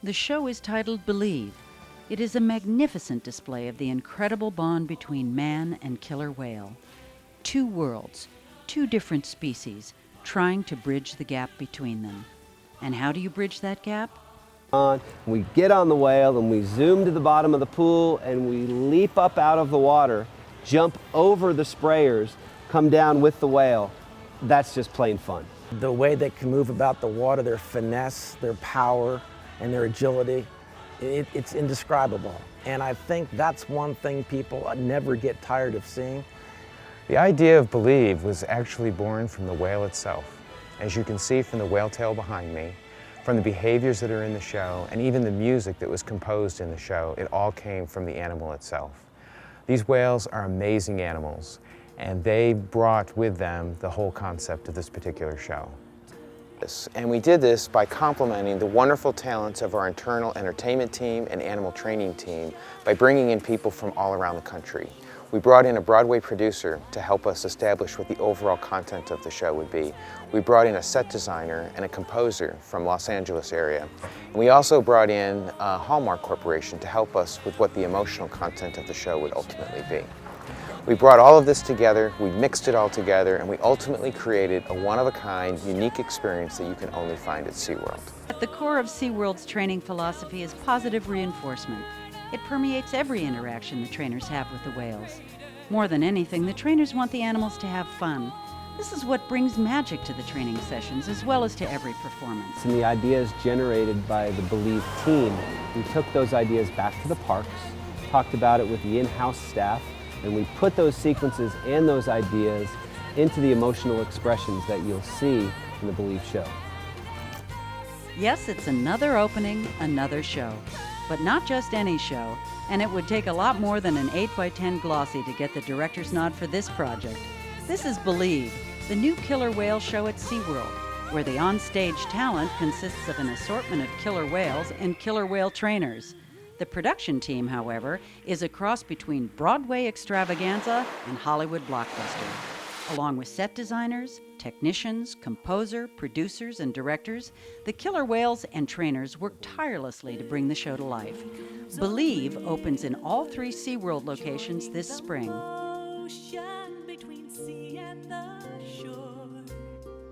The show is titled Believe. It is a magnificent display of the incredible bond between man and killer whale. Two worlds, two different species, trying to bridge the gap between them. And how do you bridge that gap? We get on the whale and we zoom to the bottom of the pool and we leap up out of the water, jump over the sprayers, come down with the whale. That's just plain fun. The way they can move about the water, their finesse, their power, and their agility, it's indescribable. And I think that's one thing people never get tired of seeing. The idea of Believe was actually born from the whale itself. As you can see from the whale tail behind me, from the behaviors that are in the show, and even the music that was composed in the show, it all came from the animal itself. These whales are amazing animals, and they brought with them the whole concept of this particular show. And we did this by complementing the wonderful talents of our internal entertainment team and animal training team by bringing in people from all around the country. We brought in a Broadway producer to help us establish what the overall content of the show would be. We brought in a set designer and a composer from Los Angeles area. And we also brought in Hallmark Corporation to help us with what the emotional content of the show would ultimately be. We brought all of this together, we mixed it all together, and we ultimately created a one-of-a-kind, unique experience that you can only find at SeaWorld. At the core of SeaWorld's training philosophy is positive reinforcement. It permeates every interaction the trainers have with the whales. More than anything, the trainers want the animals to have fun. This is what brings magic to the training sessions as well as to every performance. And the ideas generated by the Believe team, we took those ideas back to the parks, talked about it with the in-house staff, and we put those sequences and those ideas into the emotional expressions that you'll see in the Believe show. Yes, it's another opening, another show. But not just any show, and it would take a lot more than an 8x10 glossy to get the director's nod for this project. This is Believe, the new killer whale show at SeaWorld, where the on-stage talent consists of an assortment of killer whales and killer whale trainers. The production team, however, is a cross between Broadway extravaganza and Hollywood blockbuster. Along with set designers, technicians, composer, producers, and directors, the killer whales and trainers work tirelessly to bring the show to life. Believe opens in all 3 SeaWorld locations this spring.